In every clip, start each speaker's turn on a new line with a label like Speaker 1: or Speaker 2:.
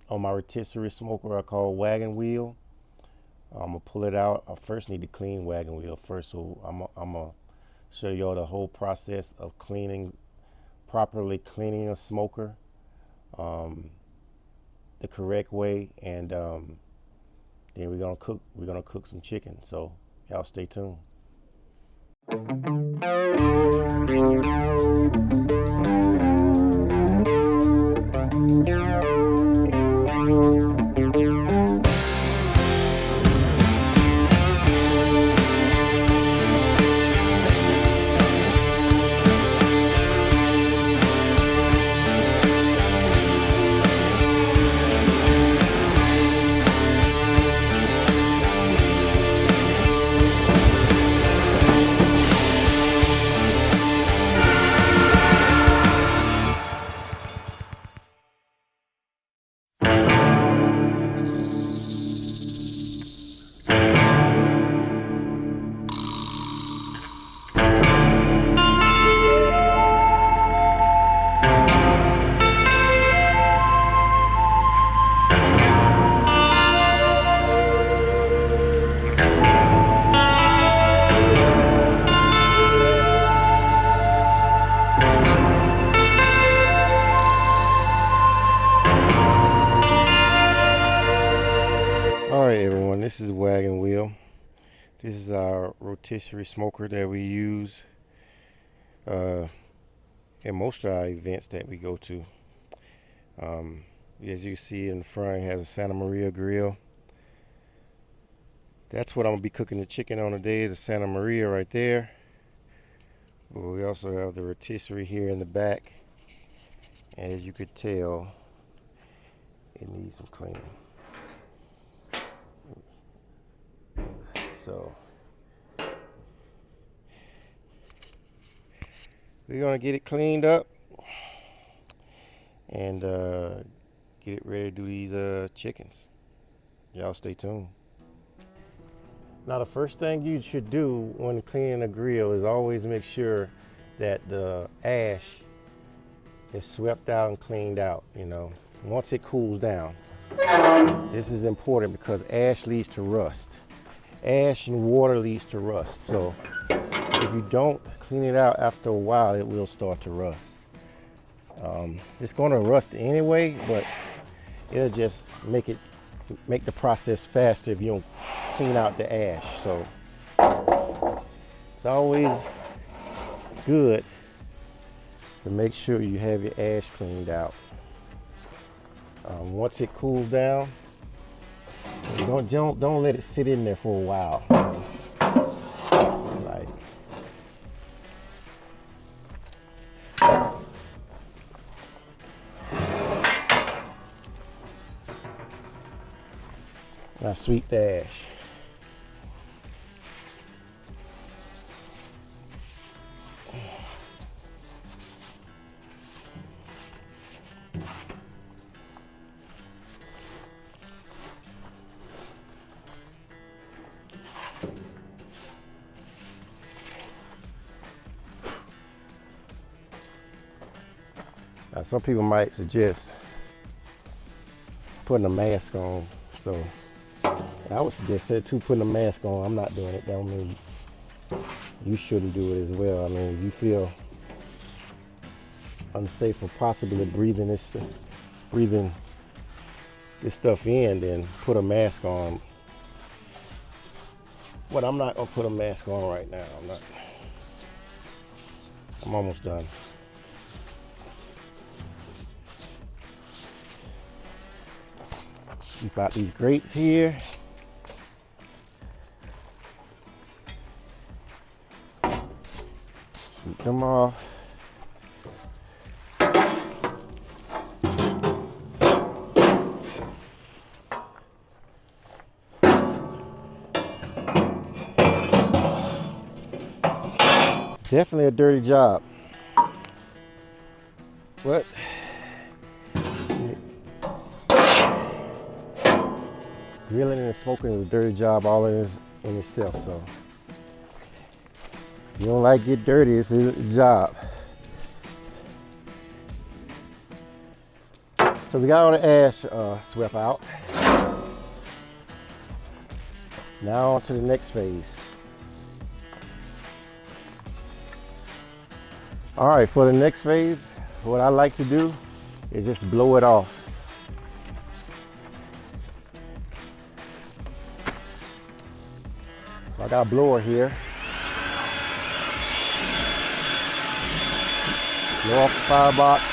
Speaker 1: on my rotisserie smoker I call wagon wheel. I'm gonna pull it out. I first need to clean wagon wheel first, so I'm gonna show y'all the whole process of properly cleaning a smoker, the correct way, and then we're gonna cook some chicken. So y'all stay tuned. Alright everyone, this is Wagon Wheel. This is our rotisserie smoker that we use in most of our events that we go to. As you see in the front, it has a Santa Maria grill. That's what I'm going to be cooking the chicken on today, is a Santa Maria right there. But we also have the rotisserie here in the back. As you could tell, it needs some cleaning. So we're gonna get it cleaned up and get it ready to do these chickens. Y'all stay tuned. Now the first thing you should do when cleaning a grill is always make sure that the ash is swept out and cleaned out, once it cools down. This is important because ash leads to rust. Ash and water leads to rust, so if you don't clean it out after a while, it will start to rust. It's going to rust anyway, but it'll just make the process faster if you don't clean out the ash. So it's always good to make sure you have your ash cleaned out. Once it cools down, don't let it sit in there for a while. Now sweep the ash. Now, some people might suggest putting a mask on, so I would suggest that too, putting a mask on. I'm not doing it. That don't mean you shouldn't do it as well. I mean, if you feel unsafe or possibly breathing this stuff in, then put a mask on. But I'm not gonna put a mask on right now. I'm almost done. Sweep out these grates here. Sweep them off. Definitely a dirty job. What? Grilling and smoking is a dirty job all in itself, so if you don't like get dirty, it's a job. So So we got all the ash swept out. Now on to the next phase. All right, for the next phase, what I like to do is just blow it off. So I got a blower here. Blow off the firebox.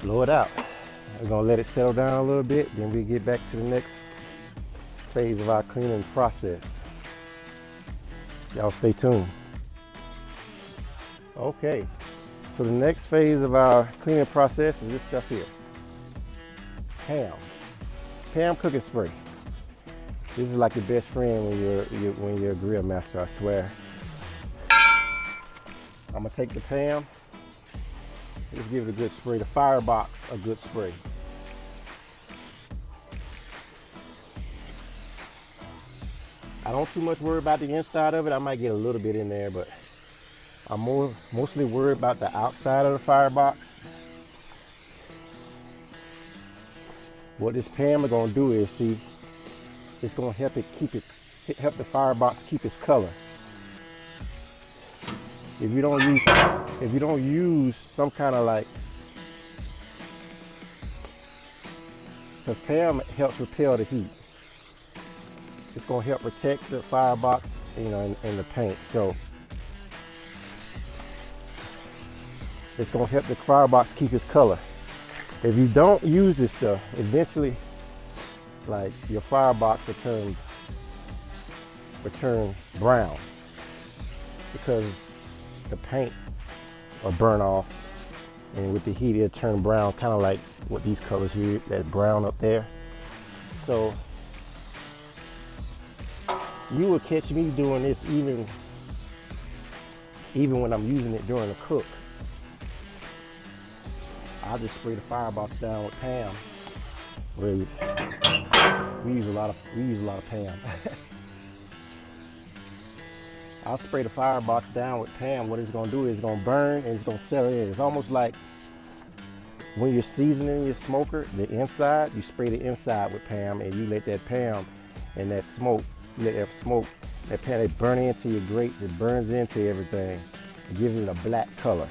Speaker 1: Blow it out. We're gonna let it settle down a little bit, then we get back to the next phase of our cleaning process. Y'all stay tuned. Okay, so the next phase of our cleaning process is this stuff here. Pam cooking spray. This is like your best friend when you're a grill master, I swear. I'm gonna take the Pam. Let's give it a good spray. The firebox, a good spray. I don't too much worry about the inside of it. I might get a little bit in there, but I'm mostly worried about the outside of the firebox. What this Pam is gonna do is, see, it's gonna help help the firebox keep its color. If you don't use some kind of like, because Pam helps repel the heat. It's gonna help protect the firebox, you know, and the paint. So it's gonna help the firebox keep its color. If you don't use this stuff, eventually, like, your firebox will turn brown because the paint will burn off, and with the heat it'll turn brown, kind of like what these colors here, that brown up there. So you will catch me doing this even when I'm using it during the cook. I'll just spray the firebox down with Pam. Really, we use a lot of Pam. I'll spray the firebox down with Pam. What it's gonna do is it's gonna burn and it's gonna settle in. It's almost like when you're seasoning your smoker, the inside, you spray the inside with Pam, and you let that Pam and that smoke, that Pam, it burn into your grates, it burns into everything. It gives it a black color.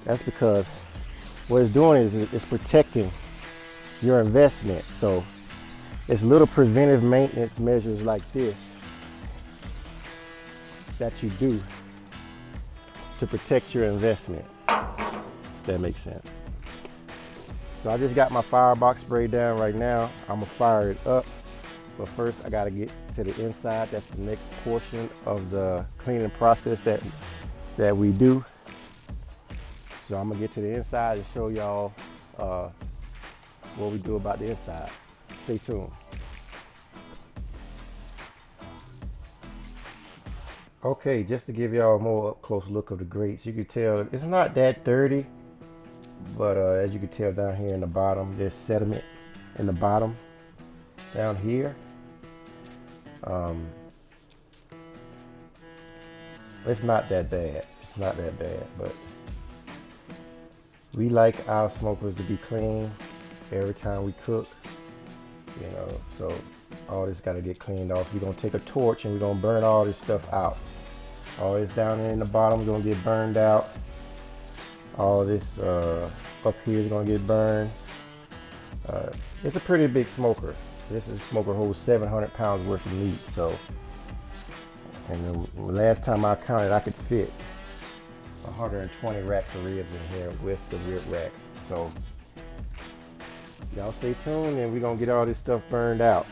Speaker 1: That's because what it's doing is it's protecting your investment. So it's little preventive maintenance measures like this that you do to protect your investment. If that makes sense. So I just got my firebox sprayed down right now. I'm gonna fire it up, but first I gotta get to the inside. That's the next portion of the cleaning process that we do. So I'm gonna get to the inside and show y'all what we do about the inside. Stay tuned. Okay, just to give y'all a more up close look of the grates, you can tell it's not that dirty, but as you can tell down here in the bottom, there's sediment in the bottom down here. It's not that bad. It's not that bad, but we like our smokers to be clean every time we cook, you know, so all this got to get cleaned off. We're going to take a torch and we're going to burn all this stuff out. All this down there in the bottom is going to get burned out. All this up here is going to get burned. It's a pretty big smoker. This smoker holds 700 pounds worth of meat. So, and the last time I counted, I could fit 120 racks of ribs in here with the rib racks. So y'all stay tuned and we're gonna get all this stuff burned out.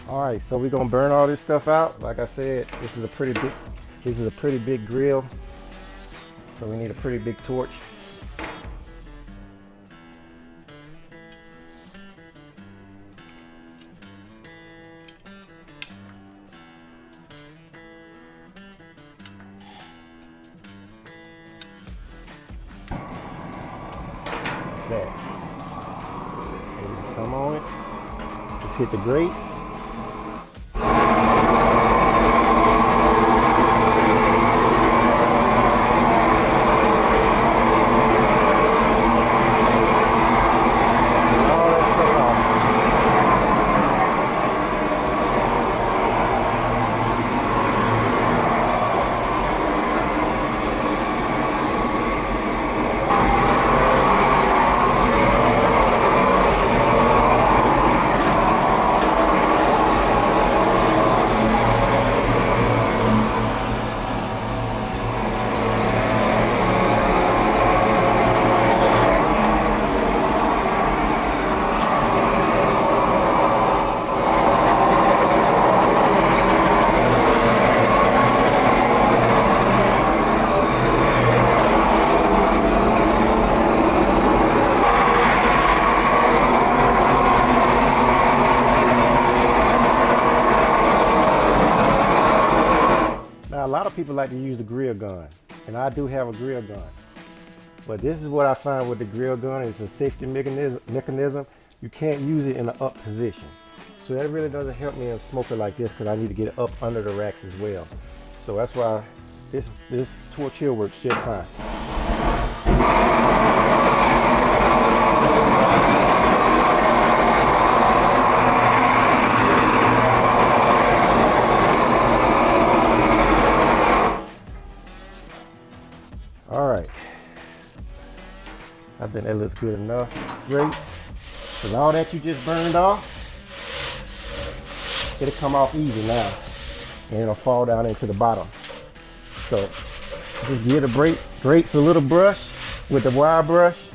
Speaker 1: All right, so we're gonna burn all this stuff out. Like I said, this is a pretty big grill. So we need a pretty big torch. That. And come on it. Just hit the grates. Now, a lot of people like to use the grill gun, and I do have a grill gun. But this is what I find with the grill gun. It's a safety mechanism. You can't use it in an up position. So that really doesn't help me in a smoker like this, because I need to get it up under the racks as well. So that's why this torch here works just fine. All right, I think that looks good enough. Great. Because all that you just burned off, it'll come off easy now, and it'll fall down into the bottom. So just give the grates a little brush with the wire brush.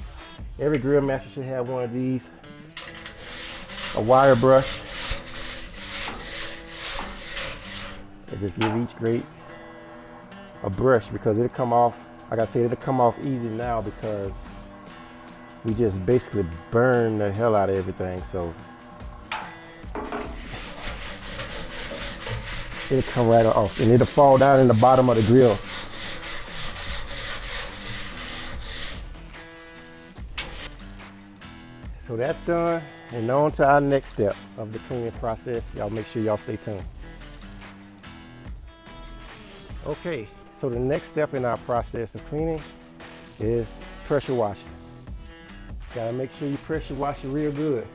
Speaker 1: Every grill master should have one of these, a wire brush. And just give each grate a brush, because it'll come off. Like I said, it'll come off easy now because we just basically burn the hell out of everything. So it'll come right off, and it'll fall down in the bottom of the grill. So that's done, and on to our next step of the cleaning process. Y'all make sure y'all stay tuned. Okay. So the next step in our process of cleaning is pressure washing. Gotta make sure you pressure wash it real good.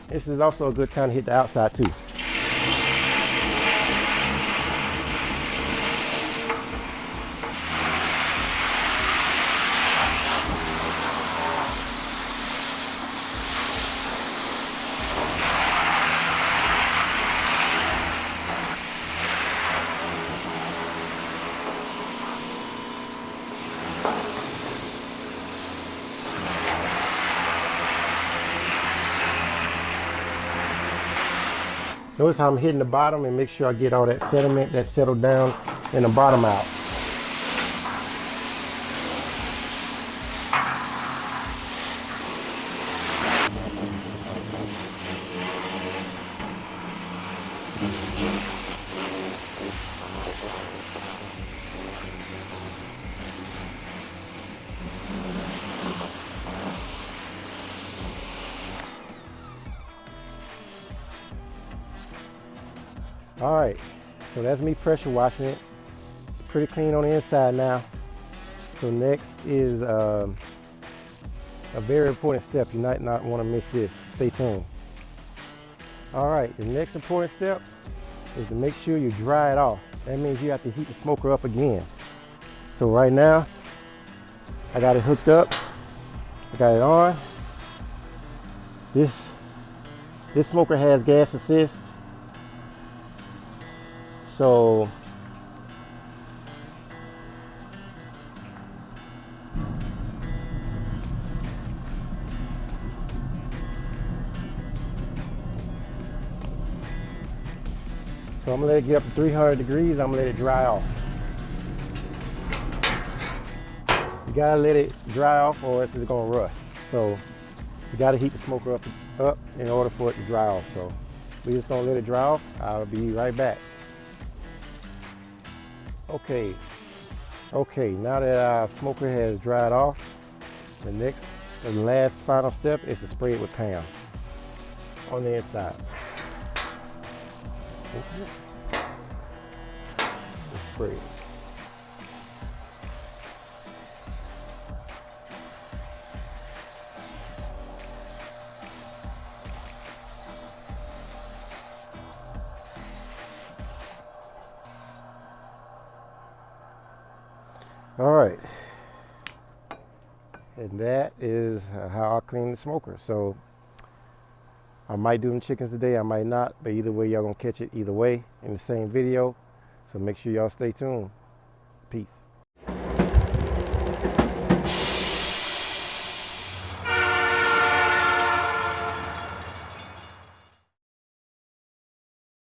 Speaker 1: This is also a good time to hit the outside too. Notice how I'm hitting the bottom, and make sure I get all that sediment that settled down in the bottom out. All right, so that's me pressure washing it. It's pretty clean on the inside now. So next is a very important step. You might not want to miss this. Stay tuned. All right, the next important step is to make sure you dry it off. That means you have to heat the smoker up again. So right now, I got it hooked up. I got it on. This smoker has gas assist. So So I'm gonna let it get up to 300 degrees. I'm gonna let it dry off. You gotta let it dry off or else it's gonna rust. So you gotta heat the smoker up in order for it to dry off. So we're just gonna let it dry off. I'll be right back. Okay, now that our smoker has dried off, the last final step is to spray it with Pam on the inside. Just spray it. All right, and that is how I clean the smoker. So I might do them chickens today, I might not, but either way, y'all gonna catch it either way in the same video. So make sure y'all stay tuned. Peace.